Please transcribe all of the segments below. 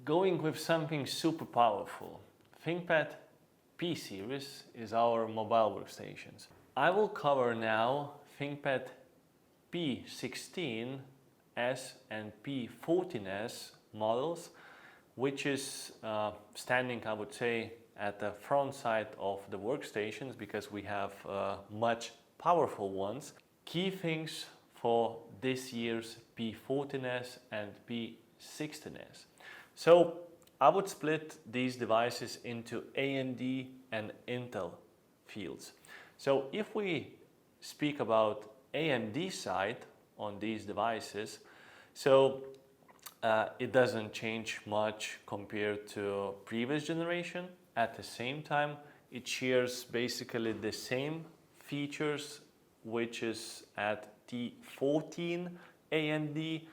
going with something super powerful. ThinkPad P series is our mobile workstations. I will cover now ThinkPad P16 S and P14S models, which is standing, I would say, at the front side of the workstations because we have much powerful ones. Key things for this year's P14S and P16S. So I would split these devices into AMD and Intel fields. So if we speak about AMD side on these devices, so it doesn't change much compared to previous generation. At the same time, it shares basically the same features, which is at T14 AMD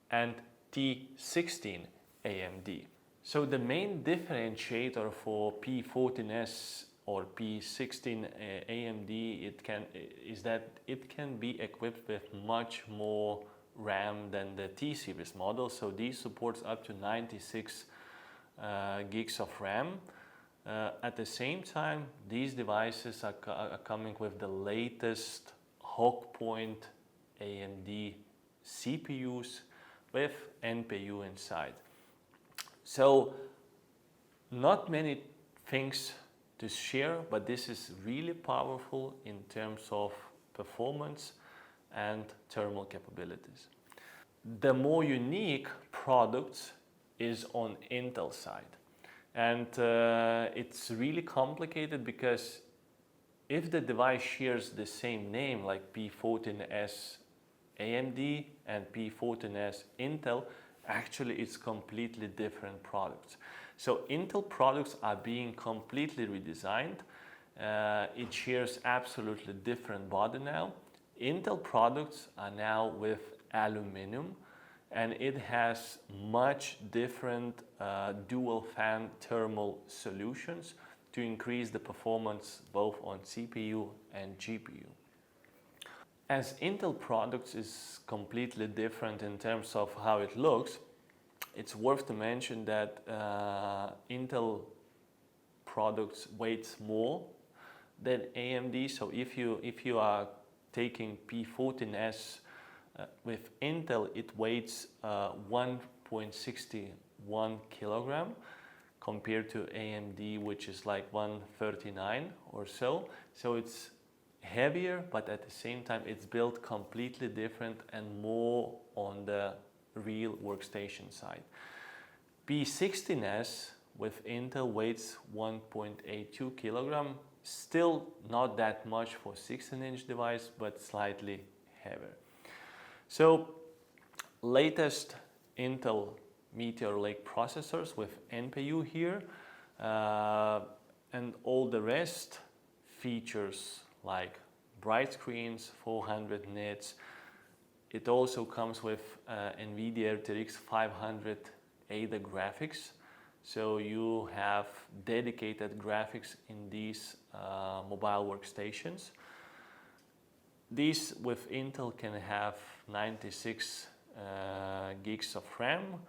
and T16 AMD. So the main differentiator for P14S or P16 AMD is that it can be equipped with much more RAM than the T series model. So these supports up to 96 gigs of RAM. At the same time, these devices are coming with the latest Hawkpoint AMD CPUs with NPU inside. So not many things to share, but this is really powerful in terms of performance and thermal capabilities. The more unique products is on Intel side. And it's really complicated because if the device shares the same name like P14S AMD and P14S Intel, actually it's completely different products. So Intel products are being completely redesigned. It shares absolutely different body now. Intel products are now with aluminum, and it has much different dual fan thermal solutions to increase the performance both on CPU and GPU. As Intel products is completely different in terms of how it looks, it's worth to mention that Intel products weighs more than AMD. So if you are taking P14S with Intel, it weighs 1.61 kilogram compared to AMD, which is like 139 or so. So it's heavier, but at the same time it's built completely different and more on the real workstation side. P16S with Intel weighs 1.82 kilogram, still not that much for 16-inch device, but slightly heavier. So latest Intel Meteor Lake processors with NPU here, and all the rest features like bright screens, 400 nits. It also comes with NVIDIA RTX 500 ADA graphics. So you have dedicated graphics in these mobile workstations. These with Intel can have 96 gigs of RAM,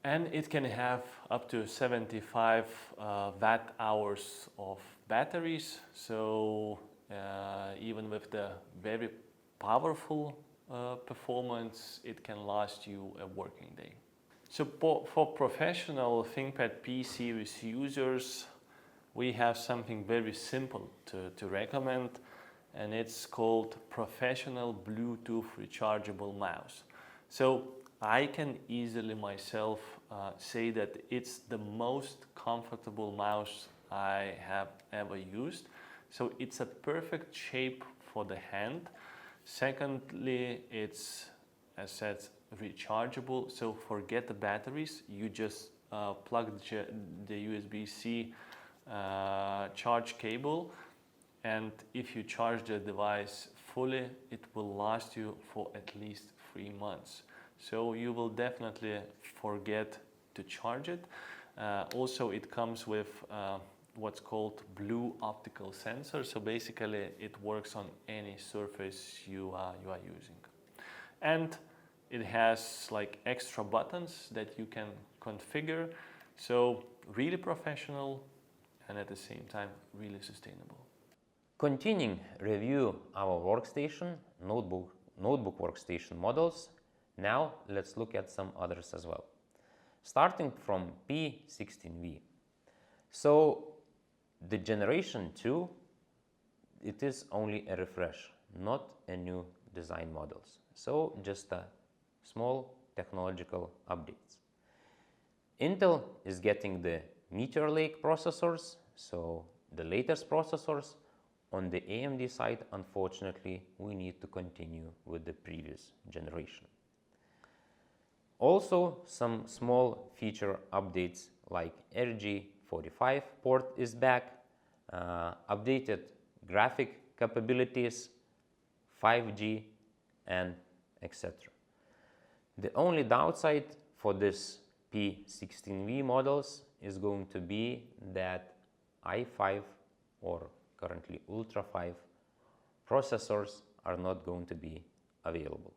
and it can have up to 75 watt hours of batteries. So even with the very powerful performance, it can last you a working day. So for professional ThinkPad P series users, we have something very simple to recommend, and it's called Professional Bluetooth Rechargeable Mouse. So I can easily myself say that it's the most comfortable mouse I have ever used. So it's a perfect shape for the hand. Secondly, it's, as said, rechargeable. So forget the batteries. You just plug the USB-C charge cable, and if you charge the device fully, it will last you for at least 3 months. So you will definitely forget to charge it. Also, it comes with what's called blue optical sensor. So basically it works on any surface you are using. And it has like extra buttons that you can configure. So really professional and at the same time really sustainable. Continuing review our workstation, notebook workstation models, now let's look at some others as well. Starting from P16V. So the generation 2, it is only a refresh, not a new design models. So just a small technological updates. Intel is getting the Meteor Lake processors, so the latest processors. On the AMD side, unfortunately, we need to continue with the previous generation. Also, some small feature updates like RG45 port is back, updated graphic capabilities, 5G, and etc. The only downside for this P16V models is going to be that i5 or currently Ultra 5 processors are not going to be available.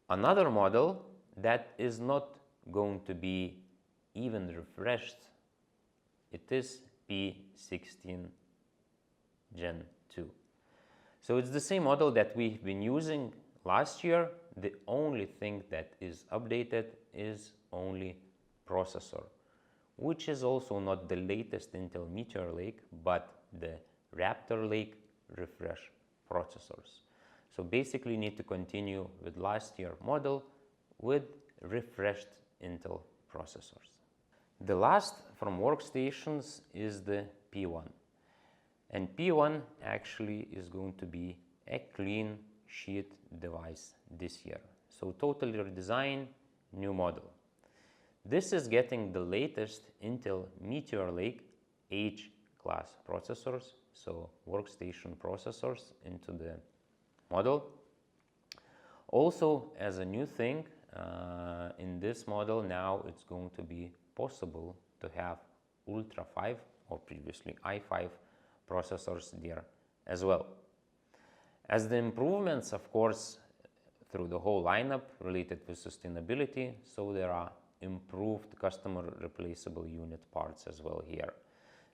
Another model that is not going to be even refreshed, it is P16 Gen2. So it's the same model that we've been using last year. The only thing that is updated is only processor, which is also not the latest Intel Meteor Lake, but the Raptor Lake refresh processors. So basically need to continue with last year model with refreshed Intel processors. The last from workstations is the P1. And P1 actually is going to be a clean sheet device this year. So totally redesigned, new model. This is getting the latest Intel Meteor Lake H-class processors, so workstation processors into the model. Also, as a new thing, in this model now it's going to be possible to have Ultra 5 or previously i5 processors there as well. As the improvements, of course, through the whole lineup related with sustainability, so there are improved customer replaceable unit parts as well here.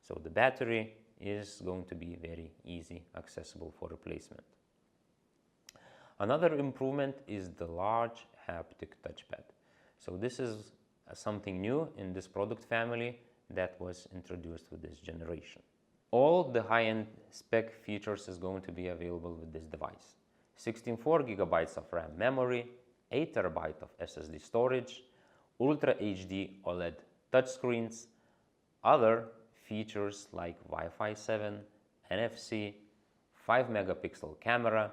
So the battery is going to be very easy accessible for replacement. Another improvement is the large haptic touchpad. So this is something new in this product family that was introduced with this generation. All the high-end spec features is going to be available with this device. 64 gigabytes of RAM memory, 8 terabyte of SSD storage, Ultra HD OLED touchscreens, other features like Wi-Fi 7, NFC, 5 megapixel camera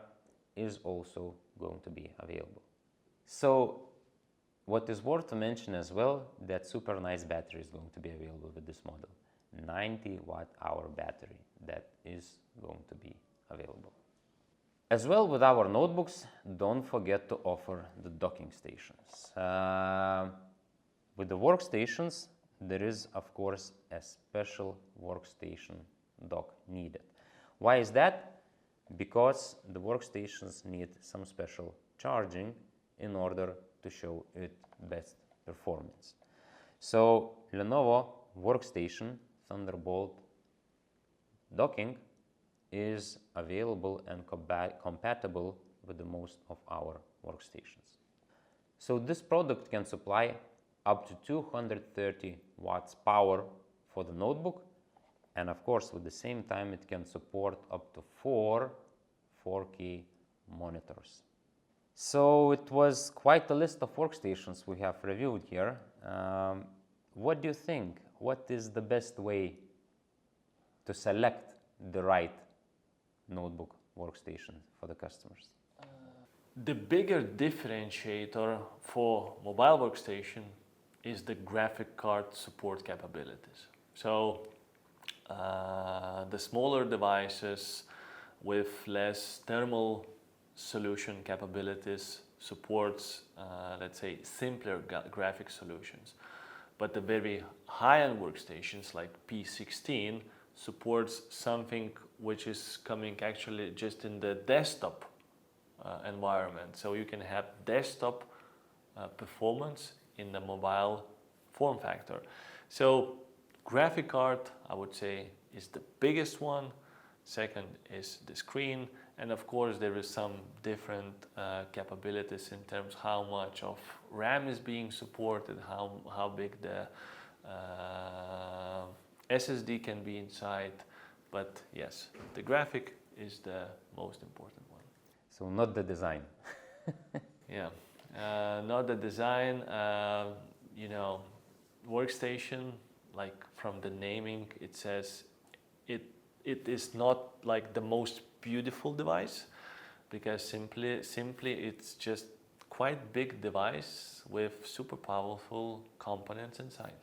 is also going to be available. So what is worth to mention as well, that super nice battery is going to be available with this model. 90 watt-hour battery that is going to be available. As well with our notebooks, don't forget to offer the docking stations. With the workstations, there is of course a special workstation dock needed. Why is that? Because the workstations need some special charging in order to show it best performance. So Lenovo Workstation Thunderbolt docking is available and compatible with the most of our workstations. So this product can supply up to 230 watts power for the notebook, and of course with the same time it can support up to 4 4K monitors. So it was quite a list of workstations we have reviewed here. What do you think? What is the best way to select the right notebook workstation for the customers? The bigger differentiator for mobile workstation is the graphic card support capabilities. So the smaller devices with less thermal solution capabilities supports, let's say, simpler graphic solutions. But the very high-end workstations like P16 supports something which is coming actually just in the desktop environment. So you can have desktop performance in the mobile form factor. So graphic card, I would say, is the biggest one. Second is the screen, and of course there is some different capabilities in terms how much of RAM is being supported, how big the SSD can be inside. But yes, the graphic is the most important one. So not the design. Yeah, not the design. Workstation, like from the naming, it says it is not like the most beautiful device, because simply it's just quite big device with super powerful components inside.